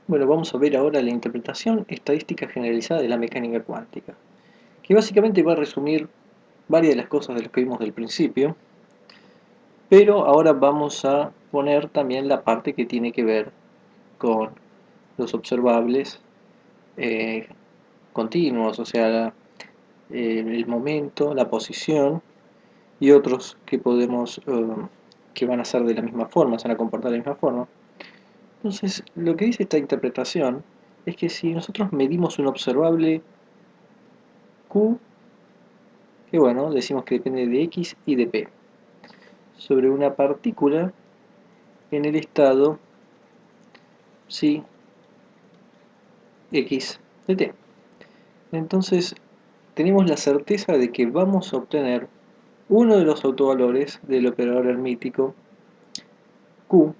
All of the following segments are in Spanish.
Bueno, vamos a ver ahora la interpretación estadística generalizada de la mecánica cuántica, que básicamente va a resumir varias de las cosas de las que vimos del principio, pero ahora vamos a poner también la parte que tiene que ver con los observables eh, continuos, o sea, el momento, la posición y otros que podemos, que van a ser de la misma forma, se van a comportar de la misma forma. Entonces, lo que dice esta interpretación es que si nosotros medimos un observable Q, que bueno, decimos que depende de X y de P, sobre una partícula en el estado psi X de T. Entonces, tenemos la certeza de que vamos a obtener uno de los autovalores del operador hermítico Q,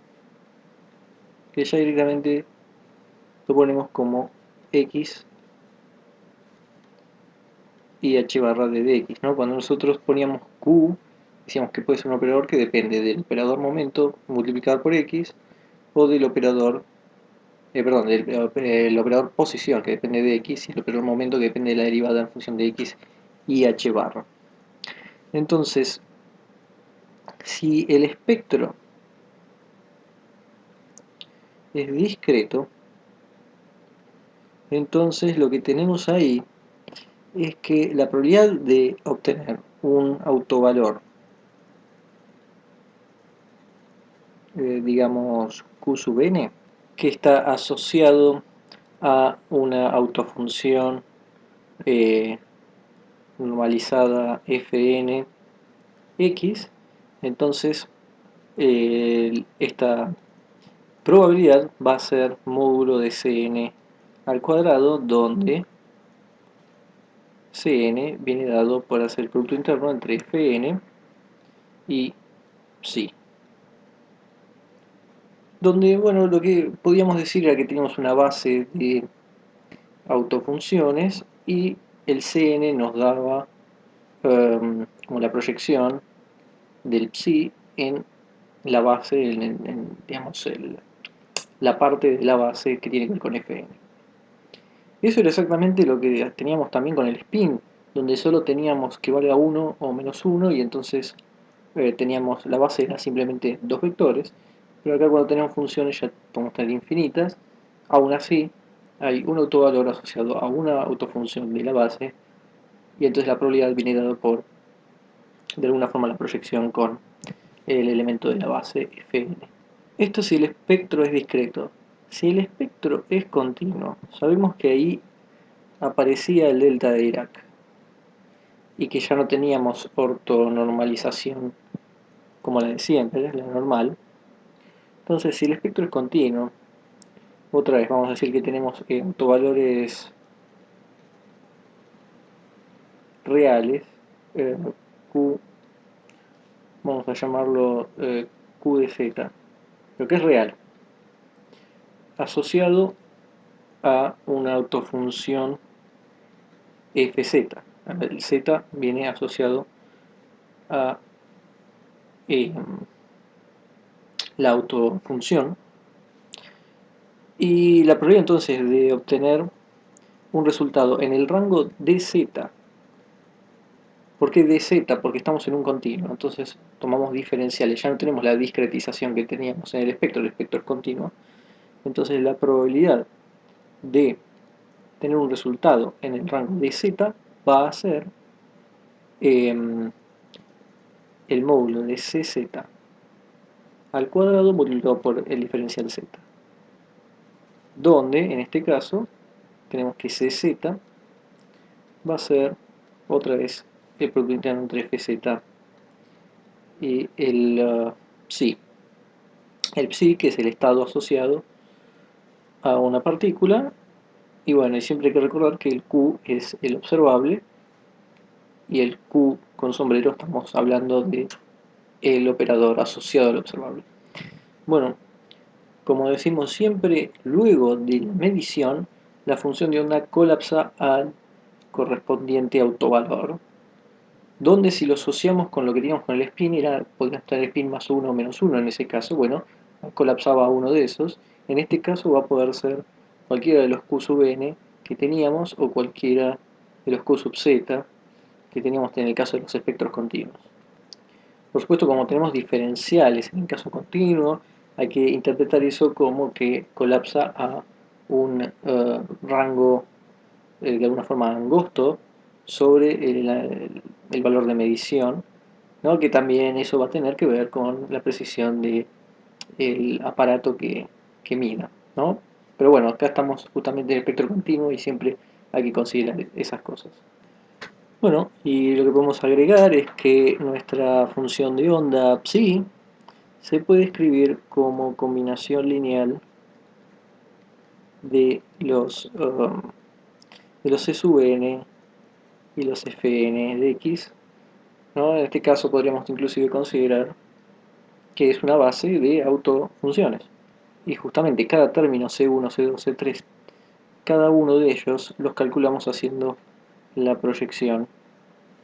que ya directamente lo ponemos como X y h barra de dx, ¿no? Cuando nosotros poníamos q, decíamos que puede ser un operador que depende del operador momento multiplicado por x o del operador, perdón, el operador posición que depende de x y el operador momento que depende de la derivada en función de x y h barra. Entonces, si el espectro es discreto, entonces lo que tenemos ahí es que la probabilidad de obtener un autovalor, digamos q sub n, que está asociado a una autofunción eh, normalizada fn x, entonces esta probabilidad va a ser módulo de cn al cuadrado, donde cn viene dado por hacer el producto interno entre fn y psi. Donde, bueno, lo que podíamos decir era que teníamos una base de autofunciones y el cn nos daba como la proyección del psi en la base, digamos, la parte de la base que tiene que ver con fn. Eso era exactamente lo que teníamos también con el spin, donde solo teníamos que valga 1 o menos 1 y entonces teníamos la base era simplemente dos vectores, pero acá cuando tenemos funciones ya podemos tener infinitas. Aún así hay un autovalor asociado a una autofunción de la base y entonces la probabilidad viene dada por, de alguna forma, la proyección con el elemento de la base Fn. Esto si el espectro es discreto. Si el espectro es continuo, sabemos que ahí aparecía el delta de Dirac y que ya no teníamos ortonormalización como la de siempre, la normal. Entonces, si el espectro es continuo, otra vez vamos a decir que tenemos autovalores reales, Q, vamos a llamarlo Q de Z, lo que es real, asociado a una autofunción fz. El z viene asociado a eh, la autofunción y la probabilidad entonces de obtener un resultado en el rango dz. ¿Por qué dz? Porque estamos en un continuo, entonces tomamos diferenciales, ya no tenemos la discretización que teníamos en el espectro es continuo, entonces la probabilidad de tener un resultado en el rango de z va a ser el módulo de cz al cuadrado multiplicado por el diferencial z, donde en este caso tenemos que cz va a ser otra vez el producto interno entre fz y el psi. El psi, que es el estado asociado a una partícula, y bueno, y siempre hay que recordar que el q es el observable y el q con sombrero estamos hablando de el operador asociado al observable. Bueno, como decimos siempre, luego de la medición, la función de onda colapsa al correspondiente autovalor, donde si lo asociamos con lo que teníamos con el spin, podríamos tener spin más 1 o menos 1 en ese caso, bueno, colapsaba a uno de esos. En este caso va a poder ser cualquiera de los q sub n que teníamos o cualquiera de los q sub z que teníamos en el caso de los espectros continuos. Por supuesto, como tenemos diferenciales en el caso continuo, hay que interpretar eso como que colapsa a un rango de alguna forma angosto sobre el valor de medición, ¿no? Que también eso va a tener que ver con la precisión del aparato que mida, ¿no? Pero bueno, acá estamos justamente en el espectro continuo y siempre hay que considerar esas cosas. Bueno, y lo que podemos agregar es que nuestra función de onda psi se puede escribir como combinación lineal de los C sub n y los Fn de x, ¿no? En este caso podríamos inclusive considerar que es una base de autofunciones. Y justamente cada término C1, C2, C3, cada uno de ellos los calculamos haciendo la proyección,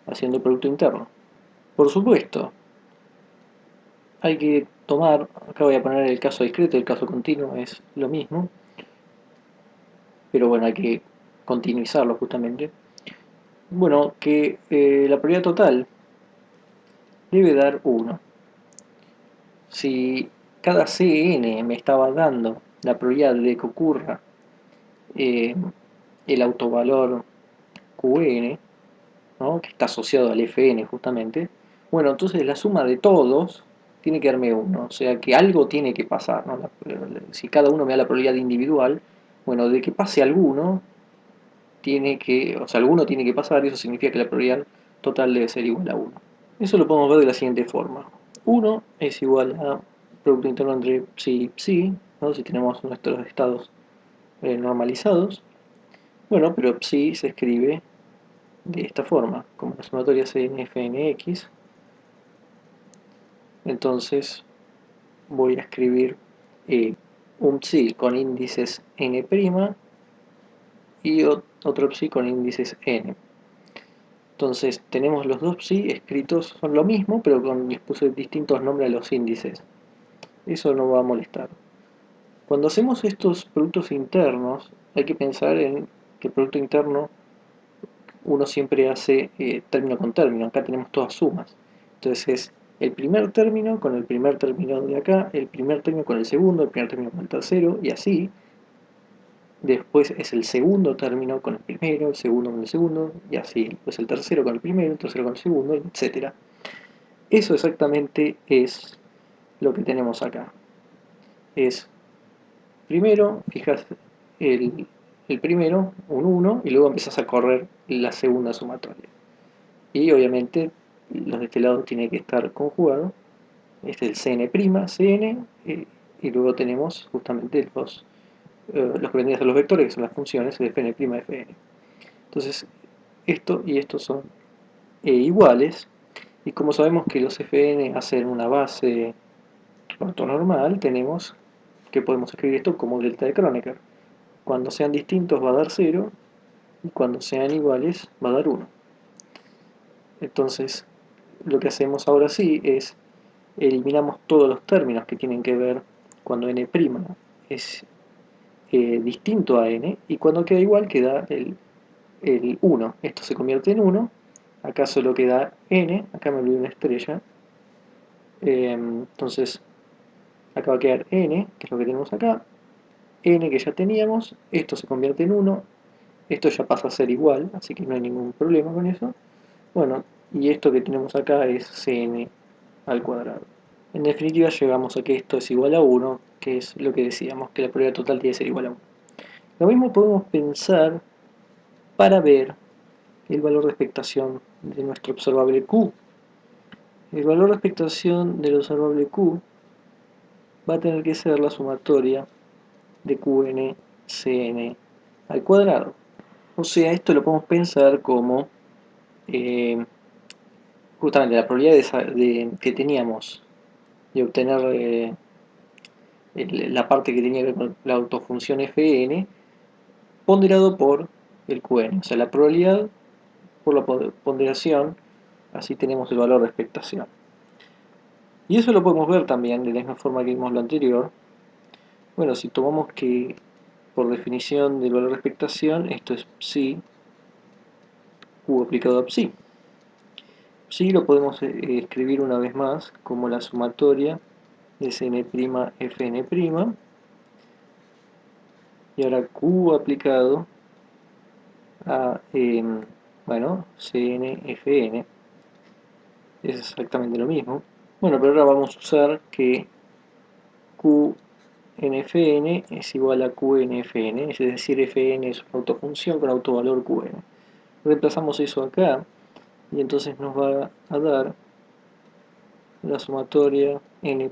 haciendo el producto interno. Por supuesto, hay que tomar, acá voy a poner el caso discreto, el caso continuo es lo mismo, pero bueno, hay que continuizarlo justamente. Bueno, que la probabilidad total debe dar 1. Si cada Cn me estaba dando la probabilidad de que ocurra eh, el autovalor Qn, ¿no? Que está asociado al Fn justamente, bueno, entonces la suma de todos tiene que darme 1, o sea que algo tiene que pasar, ¿no? Si cada uno me da la probabilidad individual, bueno, de que pase alguno, alguno tiene que pasar, y eso significa que la probabilidad total debe ser igual a 1. Eso lo podemos ver de la siguiente forma. 1 es igual a producto interno entre psi y psi, ¿no? Si tenemos nuestros estados normalizados. Bueno, pero psi se escribe de esta forma, como la sumatoria CNFNX. Entonces voy a escribir un psi con índices n' y otro psi con índices n. Entonces tenemos los dos psi escritos, son lo mismo, pero les puse distintos nombres a los índices. Eso no va a molestar. Cuando hacemos estos productos internos, hay que pensar en que el producto interno uno siempre hace término con término. Acá tenemos todas sumas. Entonces es el primer término con el primer término de acá, el primer término con el segundo, el primer término con el tercero, y así. Después es el segundo término con el primero, el segundo con el segundo, y así. Después el tercero con el primero, el tercero con el segundo, etc. Eso exactamente es lo que tenemos acá. Es primero, fijas el primero, un 1, y luego empiezas a correr la segunda sumatoria. Y obviamente los de este lado tiene que estar conjugado. Este es el Cn', Cn, y luego tenemos justamente los que vendrían a ser los vectores, que son las funciones de Fn', Fn. Entonces, esto y esto son iguales, y como sabemos que los Fn hacen una base ortonormal, tenemos que podemos escribir esto como delta de Kronecker. Cuando sean distintos va a dar 0, y cuando sean iguales va a dar 1. Entonces, lo que hacemos ahora sí es eliminamos todos los términos que tienen que ver cuando n' es distinto a n, y cuando queda igual queda el 1. Esto se convierte en 1, acá solo queda n, acá me olvidé una estrella, entonces acá va a quedar n, que es lo que tenemos acá, n que ya teníamos, esto se convierte en 1, esto ya pasa a ser igual, así que no hay ningún problema con eso. Bueno, y esto que tenemos acá es cn al cuadrado. En definitiva llegamos a que esto es igual a 1, que es lo que decíamos, que la probabilidad total tiene que ser igual a 1. Lo mismo podemos pensar para ver el valor de expectación de nuestro observable Q. El valor de expectación del observable Q va a tener que ser la sumatoria de Qn Cn al cuadrado. O sea, esto lo podemos pensar como eh, justamente la probabilidad que teníamos de obtener la parte que tenía que ver con la autofunción Fn ponderado por el Qn, o sea, la probabilidad por la ponderación, así tenemos el valor de expectación. Y eso lo podemos ver también de la misma forma que vimos lo anterior. Bueno, si tomamos que por definición del valor de expectación, esto es psi q aplicado a psi. Psi lo podemos escribir una vez más como la sumatoria de Cn' Fn', y ahora q aplicado a, bueno, Cn', es exactamente lo mismo. Bueno, pero ahora vamos a usar que QnFn es igual a QnFn, es decir, Fn es una autofunción con autovalor Qn. Reemplazamos eso acá y entonces nos va a dar la sumatoria n',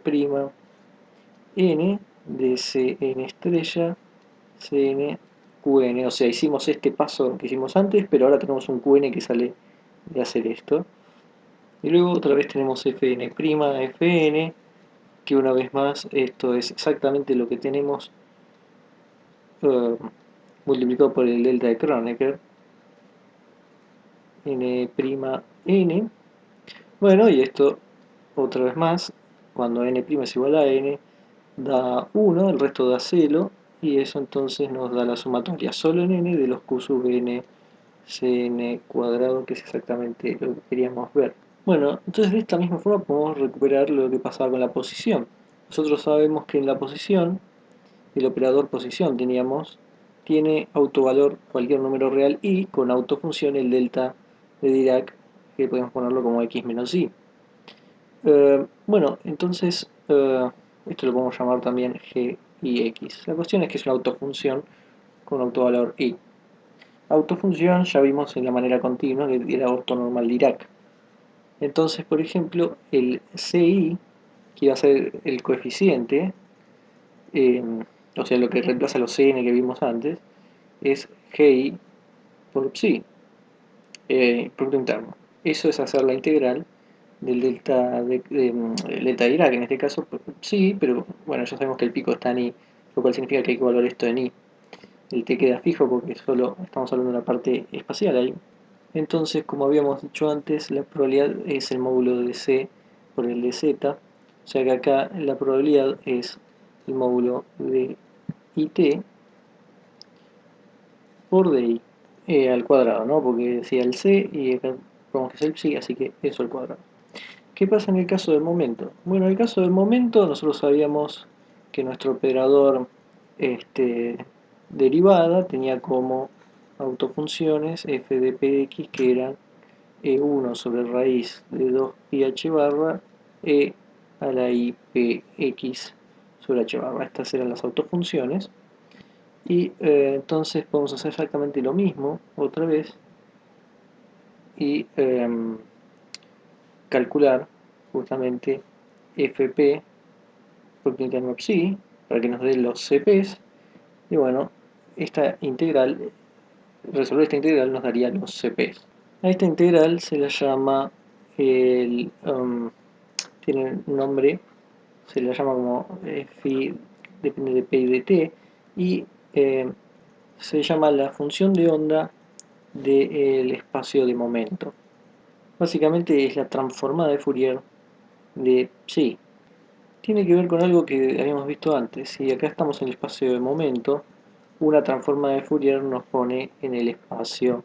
n de Cn estrella, Cn, Qn. O sea, hicimos este paso que hicimos antes, pero ahora tenemos un Qn que sale de hacer esto. Y luego otra vez tenemos Fn', Fn, que una vez más esto es exactamente lo que tenemos multiplicado por el delta de Kronecker, n', bueno, y esto otra vez más, cuando n' es igual a n, da 1, el resto da 0, y eso entonces nos da la sumatoria solo en n de los q sub n Cn cuadrado, que es exactamente lo que queríamos ver. Bueno, entonces de esta misma forma podemos recuperar lo que pasaba con la posición. Nosotros sabemos que en la posición, el operador posición tiene autovalor cualquier número real y con autofunción el delta de Dirac, que podemos ponerlo como x menos y. Bueno, entonces esto lo podemos llamar también g y x. La cuestión es que es una autofunción con autovalor y. Autofunción ya vimos en la manera continua que era ortonormal Dirac. Entonces, por ejemplo, el ci, que iba a ser el coeficiente, o sea, lo que reemplaza los cn que vimos antes, es gi por psi, producto interno. Eso es hacer la integral del delta del delta de Dirac, en este caso sí, pero bueno, ya sabemos que el pico está en i, lo cual significa que hay que evaluar esto en i. El t queda fijo porque solo estamos hablando de una parte espacial ahí. Entonces, como habíamos dicho antes, la probabilidad es el módulo de c por el de z, o sea que acá la probabilidad es el módulo de it por di al cuadrado, ¿no? Porque decía el c y acá vemos que es el psi, así que eso al cuadrado. ¿Qué pasa en el caso del momento? Bueno, en el caso del momento nosotros sabíamos que nuestro operador derivada tenía como autofunciones f de px que eran e1 sobre raíz de 2 pi h barra e a la i px sobre h barra. Estas eran las autofunciones. Y entonces podemos hacer exactamente lo mismo otra vez y calcular justamente fp por interno psi para que nos dé los cp's. Y bueno, esta integral, resolver esta integral nos daría los cp's. A esta integral se la llama tiene un nombre, se la llama como phi, depende de p y de t, y se llama la función de onda del espacio de momento. Básicamente es la transformada de Fourier de psi. Tiene que ver con algo que habíamos visto antes. Si acá estamos en el espacio de momento, una transformada de Fourier nos pone en el espacio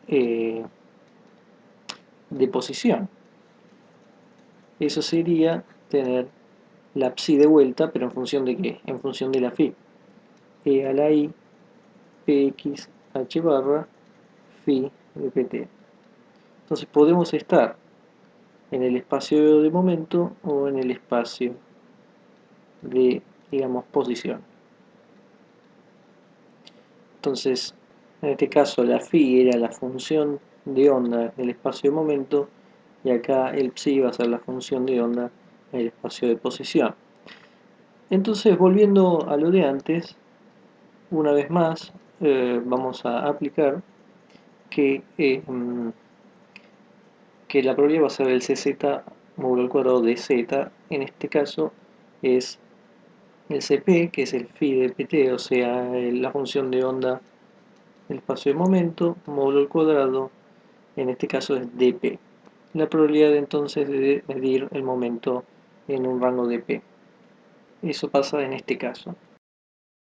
eh, de posición. Eso sería tener la psi de vuelta, pero ¿en función de qué? En función de la phi. E a la i px h barra phi de pt. Entonces podemos estar en el espacio de momento o en el espacio de, digamos, posición. Entonces, en este caso la phi era la función de onda del espacio de momento y acá el psi va a ser la función de onda en el espacio de posición. Entonces, volviendo a lo de antes, una vez más vamos a aplicar que la probabilidad va a ser el cz módulo al cuadrado de z. En este caso es el cp, que es el phi de pt, o sea, la función de onda del espacio de momento, módulo al cuadrado, en este caso es dp. La probabilidad entonces de medir el momento en un rango de p. Eso pasa en este caso.